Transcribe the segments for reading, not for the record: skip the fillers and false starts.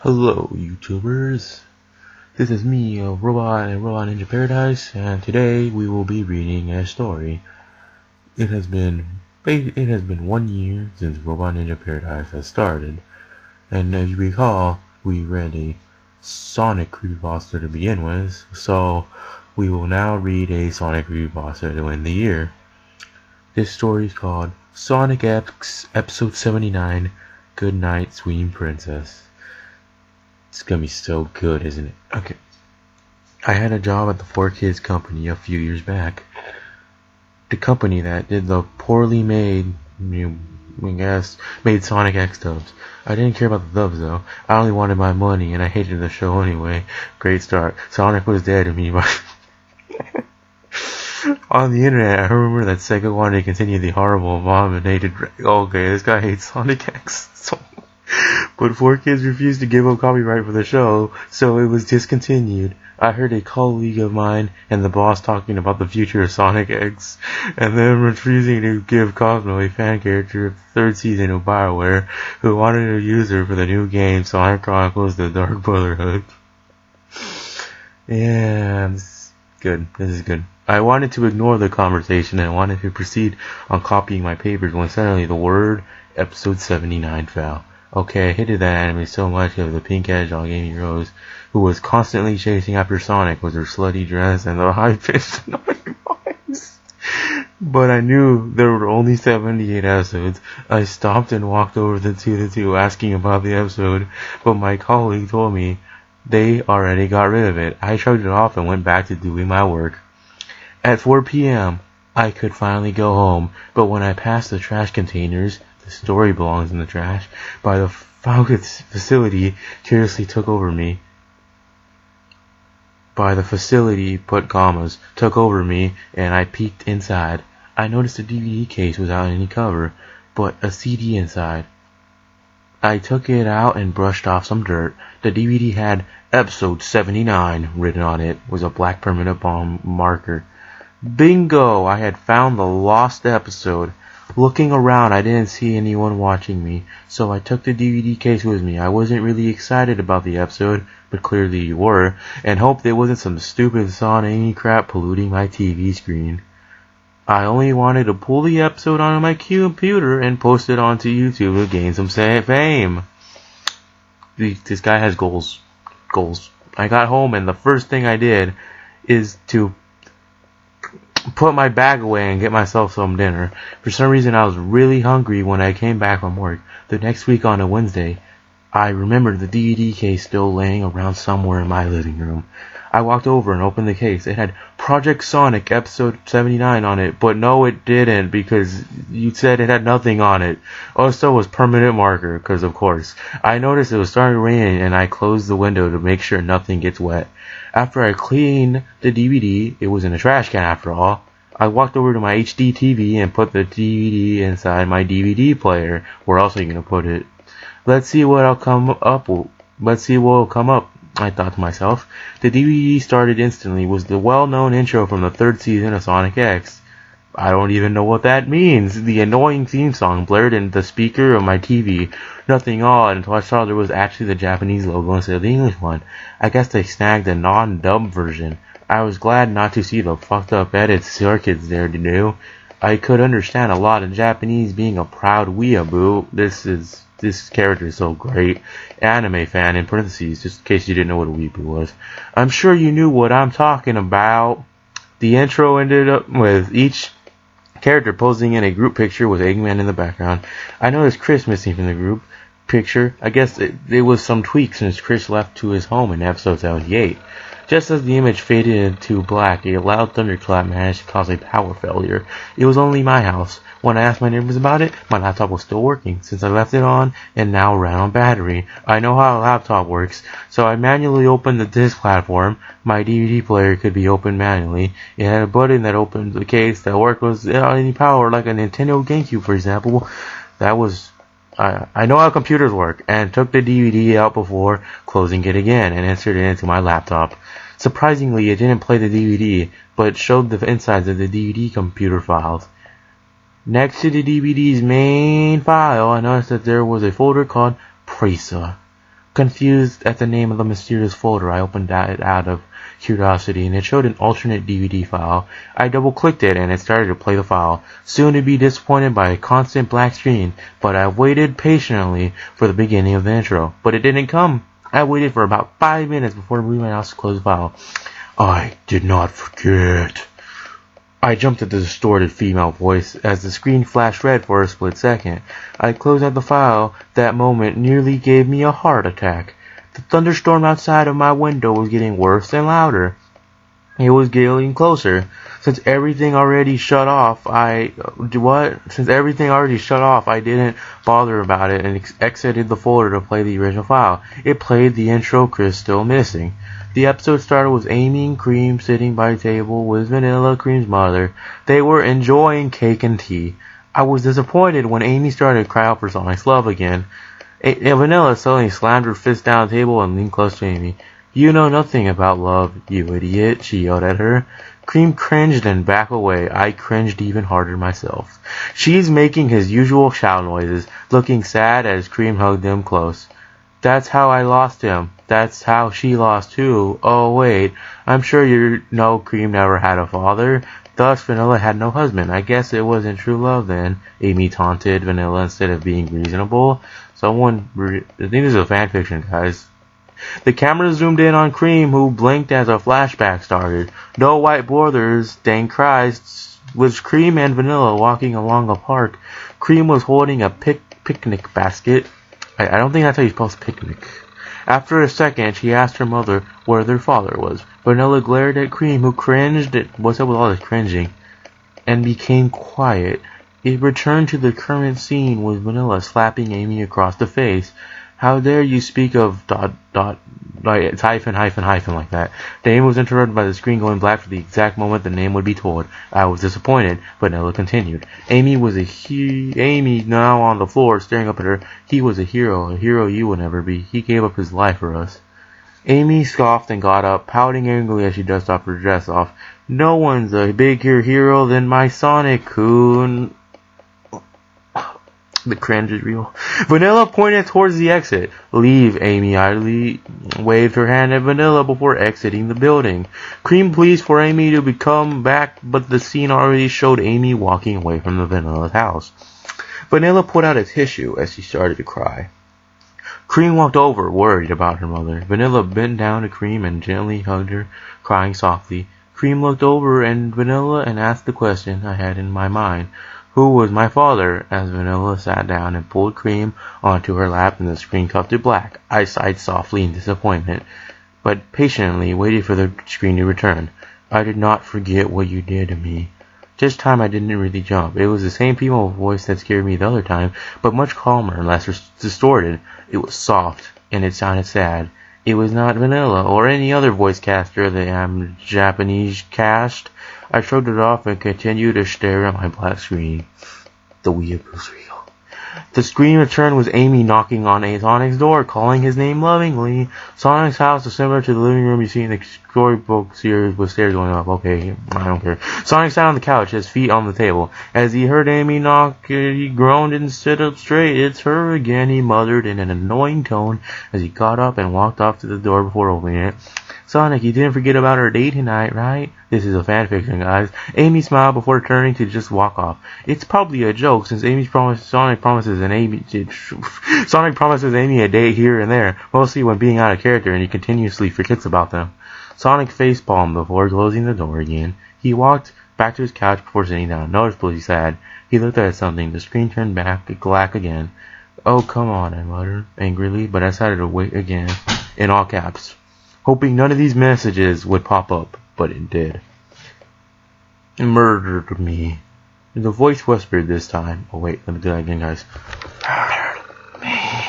Hello, YouTubers. This is me, Robot and Robot Ninja Paradise, and today we will be reading a story. It has been 1 year since Robot Ninja Paradise has started, and as you recall, we read a Sonic creepypasta to begin with, so we will now read a Sonic creepypasta to end the year. This story is called Sonic X Episode 79, Goodnight, Sweet Princess. It's gonna be so good, isn't it? Okay. I had a job at the 4Kids company a few years back. The company that did the poorly made, made Sonic X dubs. I didn't care about the dubs though. I only wanted my money and I hated the show anyway. Great start. Sonic was dead to me, but on the internet, I remember that Sega wanted to continue the horrible, abominated. Okay, this guy hates Sonic X. But 4Kids refused to give up copyright for the show, so it was discontinued. I heard a colleague of mine and the boss talking about the future of Sonic X, and them refusing to give Cosmo, a fan character of the third season of BioWare, who wanted to use her for the new game Sonic Chronicles: The Dark Brotherhood. Yeah, this is good. I wanted to ignore the conversation and wanted to proceed on copying my papers when suddenly the word Episode 79 fell. Okay, I hated that anime so much because the pink hedgehog Amy Rose, who was constantly chasing after Sonic with her slutty dress and the high-pitched annoying voice. But I knew there were only 78 episodes. I stopped and walked over to the two asking about the episode, but my colleague told me they already got rid of it. I shrugged it off and went back to doing my work. At 4 p.m., I could finally go home, but when I passed the trash containers, the story belongs in the trash, by the facility, curiously took over me. By the facility, put commas, took over me, and I peeked inside. I noticed the DVD case without any cover, but a CD inside. I took it out and brushed off some dirt. The DVD had Episode 79 written on it with a black permanent bomb marker. Bingo! I had found the lost episode. Looking around, I didn't see anyone watching me, so I took the DVD case with me. I wasn't really excited about the episode, but clearly you were, and hoped it wasn't some stupid Sonic crap polluting my TV screen. I only wanted to pull the episode onto my computer and post it onto YouTube to gain some fame. This guy has goals. I got home and the first thing I did is to put my bag away and get myself some dinner. For some reason I was really hungry when I came back from work. The next week on a Wednesday, I remembered the DVD case still laying around somewhere in my living room. I walked over and opened the case. It had Project Sonic Episode 79 on it, but no it didn't because you said it had nothing on it. Also was permanent marker, because of course. I noticed it was starting to rain and I closed the window to make sure nothing gets wet. After I cleaned the DVD, it was in a trash can after all, I walked over to my HD TV and put the DVD inside my DVD player. Where else are you going to put it? Let's see what'll come up, I thought to myself. The DVD started instantly. It was the well-known intro from the third season of Sonic X. I don't even know what that means. The annoying theme song blared in the speaker of my TV. Nothing odd until I saw there was actually the Japanese logo instead of the English one. I guess they snagged a non-dub version. I was glad not to see the fucked up edits 4Kids there to do. I could understand a lot of Japanese being a proud weeaboo. This character is so great. Anime fan in parentheses, just in case you didn't know what a weeaboo was. I'm sure you knew what I'm talking about. The intro ended up with each character posing in a group picture with Eggman in the background. I noticed Chris missing from the group picture. I guess there was some tweak since Chris left to his home in episode 78. Just as the image faded into black, a loud thunderclap managed to cause a power failure. It was only my house. When I asked my neighbors about it, my laptop was still working, since I left it on and now ran on battery. I know how a laptop works, so I manually opened the disk platform. My DVD player could be opened manually. It had a button that opened the case that worked without any power, like a Nintendo GameCube, for example. I know how computers work, and took the DVD out before closing it again and inserted it into my laptop. Surprisingly, it didn't play the DVD, but showed the insides of the DVD computer files. Next to the DVD's main file, I noticed that there was a folder called Presa. Confused at the name of the mysterious folder, I opened it out of curiosity, and it showed an alternate DVD file. I double-clicked it, and it started to play the file, soon to be disappointed by a constant black screen, but I waited patiently for the beginning of the intro. But it didn't come. I waited for about 5 minutes before moving my mouse to close the file. I did not forget. I jumped at the distorted female voice as the screen flashed red for a split second. I closed out the file. That moment nearly gave me a heart attack. The thunderstorm outside of my window was getting worse and louder. It was getting closer. Since everything already shut off, I didn't bother about it and exited the folder to play the original file. It played the intro, Chris still missing. The episode started with Amy and Cream sitting by a table with Vanilla, Cream's mother. They were enjoying cake and tea. I was disappointed when Amy started to cry out for Sonic's love again. Vanilla suddenly slammed her fist down the table and leaned close to Amy. You know nothing about love, you idiot, she yelled at her. Cream cringed and backed away. I cringed even harder myself. She's making his usual shout noises, looking sad as Cream hugged him close. That's how I lost him. That's how she lost too. Oh wait, I'm sure you know Cream never had a father. Thus Vanilla had no husband. I guess it wasn't true love then. Amy taunted Vanilla instead of being reasonable. I think this is a fanfiction, guys. The camera zoomed in on Cream, who blinked as a flashback started. No white borders, thank Christ. With Cream and Vanilla walking along a park, Cream was holding a picnic basket. I don't think that's how you spell picnic. After a second, she asked her mother where their father was. Vanilla glared at Cream, who cringed at what's up with all this cringing, and became quiet. It returned to the current scene with Vanilla slapping Amy across the face. How dare you speak of ... It's hyphen like that. The name was interrupted by the screen going black for the exact moment the name would be told. I was disappointed, but Vanilla continued. Amy now on the floor, staring up at her. He was a hero you will never be. He gave up his life for us. Amy scoffed and got up, pouting angrily as she dusted off her dress off. No one's a bigger hero than my Sonic-kun. The cringe is real. Vanilla pointed towards the exit. Leave, Amy idly waved her hand at Vanilla before exiting the building. Cream pleased for Amy to come back, but the scene already showed Amy walking away from the Vanilla's house. Vanilla put out a tissue as she started to cry. Cream walked over, worried about her mother. Vanilla bent down to Cream and gently hugged her, crying softly. Cream looked over at Vanilla and asked the question I had in my mind. Who was my father? As Vanilla sat down and pulled Cream onto her lap and the screen cut to black. I sighed softly in disappointment, but patiently waited for the screen to return. I did not forget what you did to me. This time I didn't really jump. It was the same female voice that scared me the other time, but much calmer and less distorted. It was soft, and it sounded sad. It was not Vanilla or any other voice caster that Japanese cast. I shrugged it off and continued to stare at my black screen. The weird was real. The screen returned with Amy knocking on Sonic's door, calling his name lovingly. Sonic's house is similar to the living room you see in the storybook series with stairs going up. Okay, I don't care. Sonic sat on the couch, his feet on the table. As he heard Amy knock, he groaned and stood up straight. It's her again, he muttered in an annoying tone as he got up and walked off to the door before opening it. Sonic, you didn't forget about our date tonight, right? This is a fanfiction, guys. Amy smiled before turning to just walk off. It's probably a joke since Sonic promises Amy a date here and there, mostly when being out of character, and he continuously forgets about them. Sonic facepalmed before closing the door again. He walked back to his couch before sitting down, noticeably sad. He looked at something. The screen turned back black again. Oh, come on, I muttered angrily, but I decided to wait again, in all caps, hoping none of these messages would pop up, but it did. Murdered me. The voice whispered this time. Oh wait, let me do that again, guys. Murdered me.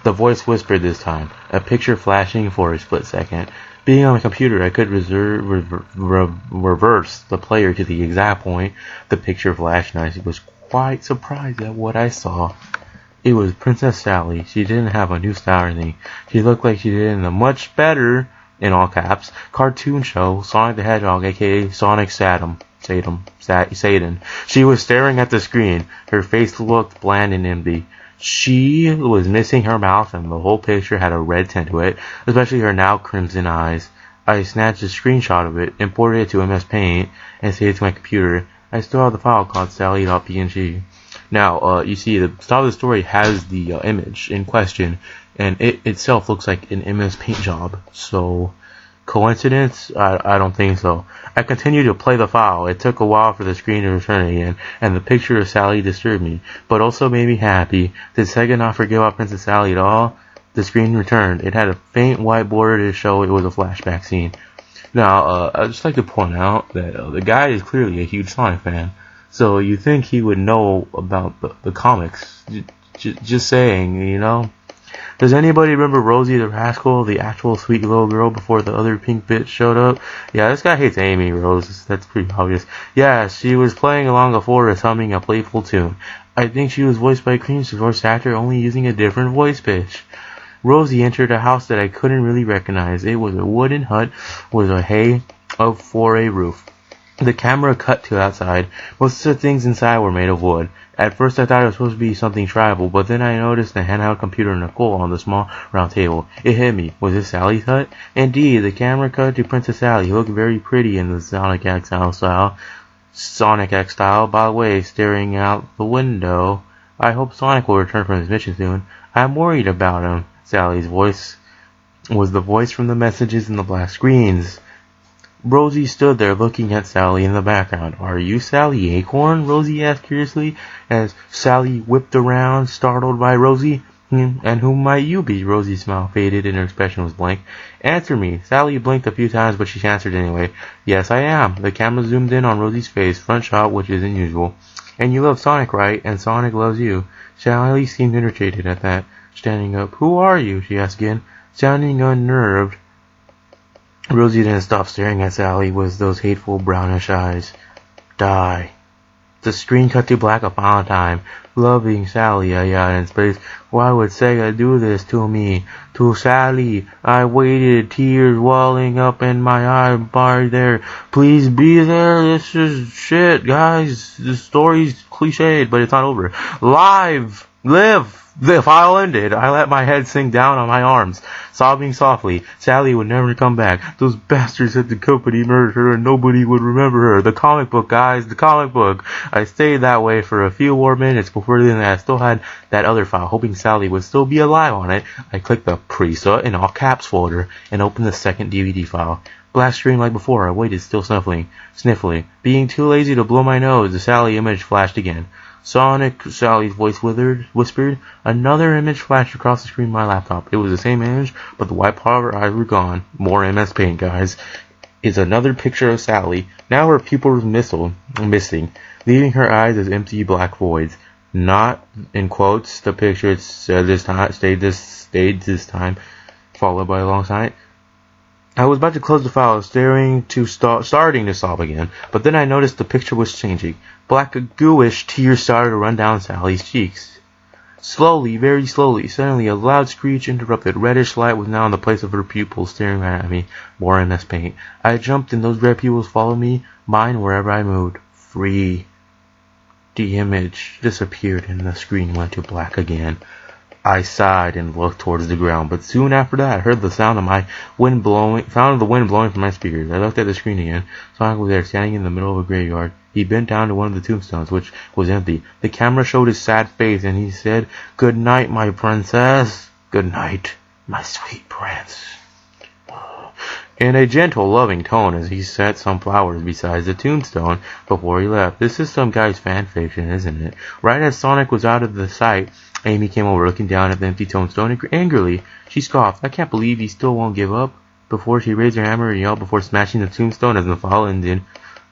The voice whispered this time, a picture flashing for a split second. Being on the computer, I could reverse the player to the exact point the picture flashed, and I was quite surprised at what I saw. It was Princess Sally. She didn't have a new style or anything. She looked like she did in a much better, in all caps, cartoon show, Sonic the Hedgehog, aka Sonic Satan. She was staring at the screen. Her face looked bland and empty. She was missing her mouth and the whole picture had a red tint to it, especially her now crimson eyes. I snatched a screenshot of it, imported it to MS Paint, and saved it to my computer. I still have the file called Sally.png. Now, you see, the top of the story has the image in question, and it itself looks like an MS Paint job. So, coincidence? I don't think so. I continued to play the file. It took a while for the screen to return again, and the picture of Sally disturbed me, but also made me happy. Did Sega not forget about Princess Sally at all? The screen returned. It had a faint white border to show it was a flashback scene. Now, I'd just like to point out that the guy is clearly a huge Sonic fan, so you think he would know about the comics. Just saying, you know? Does anybody remember Rosie the Rascal, the actual sweet little girl before the other pink bitch showed up? Yeah, this guy hates Amy Rose. That's pretty obvious. Yeah, she was playing along a forest humming a playful tune. I think she was voiced by Cream's voice actor, only using a different voice pitch. Rosie entered a house that I couldn't really recognize. It was a wooden hut with a hay for a roof. The camera cut to outside. Most of the things inside were made of wood. At first I thought it was supposed to be something tribal, but then I noticed the handheld computer Nicole on the small round table. It hit me. Was this Sally's hut? Indeed, the camera cut to Princess Sally. She looked very pretty in the Sonic X style. By the way, staring out the window. I hope Sonic will return from his mission soon. I'm worried about him. Sally's voice was the voice from the messages in the black screens. Rosie stood there looking at Sally in the background. Are you Sally Acorn? Rosie asked curiously as Sally whipped around, startled by Rosie. And who might you be? Rosie's smile faded and her expression was blank. Answer me. Sally blinked a few times, but she answered anyway. Yes, I am. The camera zoomed in on Rosie's face, front shot, which isn't usual. And you love Sonic, right? And Sonic loves you. Sally seemed irritated at that. Standing up. Who are you? She asked again, sounding unnerved. Rosie didn't stop staring at Sally with those hateful brownish eyes. Die. The screen cut to black a final time. Loving Sally, I yelled in space. Why would Sega do this to me? To Sally. I waited, tears welling up in my eye. Bar there. Please be there. This is shit, guys. The story's cliched, but it's not over. Live. Live. The file ended. I let my head sink down on my arms, sobbing softly. Sally would never come back. Those bastards at the company murdered her and nobody would remember her. The comic book, guys, the comic book. I stayed that way for a few more minutes before then I still had that other file, hoping Sally would still be alive on it. I clicked the preset in all caps folder and opened the second DVD file. Black screen like before. I waited, still sniffling. Being too lazy to blow my nose, the Sally image flashed again. Sonic, Sally's voice whispered. Another image flashed across the screen of my laptop. It was the same image, but the white part of her eyes were gone. More MS Paint, guys. It's another picture of Sally. Now her pupil was missing, leaving her eyes as empty black voids. Not, in quotes, the picture stayed this time, followed by a long sign. I was about to close the file, starting to sob again, but then I noticed the picture was changing. Black gooish tears started to run down Sally's cheeks. Slowly, very slowly, suddenly a loud screech interrupted. Reddish light was now in the place of her pupils, staring right at me. More MS Paint. I jumped and those red pupils followed me, mine wherever I moved. Free. The image disappeared and the screen went to black again. I sighed and looked towards the ground, but soon after that I heard the sound of the wind blowing from my speakers. I looked at the screen again. Sonic was there, standing in the middle of a graveyard. He bent down to one of the tombstones, which was empty. The camera showed his sad face, and he said, "Good night, my princess. Good night, my sweet prince." In a gentle, loving tone as he set some flowers beside the tombstone before he left. This is some guy's fan fiction, isn't it? Right as Sonic was out of the sight, Amy came over, looking down at the empty tombstone angrily. She scoffed. I can't believe he still won't give up. Before she raised her hammer and yelled before smashing the tombstone as the file ended.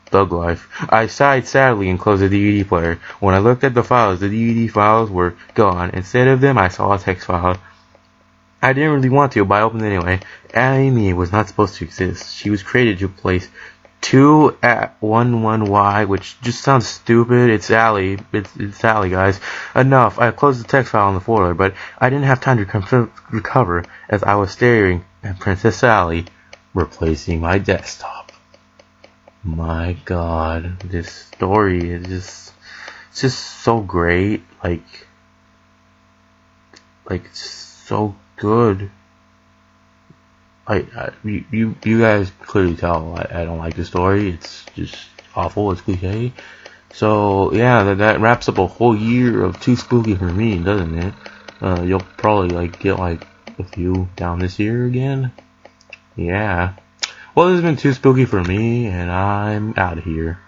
Thug life. I sighed sadly and closed the DVD player. When I looked at the files, the DVD files were gone. Instead of them, I saw a text file. I didn't really want to, but I opened it anyway. Amy was not supposed to exist. She was created to place 2 at 11Y, which just sounds stupid. It's Sally. It's Sally, guys. Enough. I closed the text file on the folder, but I didn't have time to recover as I was staring at Princess Sally replacing my desktop. My God, this story is just so great. Like, Like, it's so good. You guys clearly tell I don't like the story. It's just awful. It's cliche. So yeah, that wraps up a whole year of Too Spooky for me, doesn't it? You'll probably like get like a few down this year again. Yeah. Well, this has been Too Spooky for me, and I'm out of here.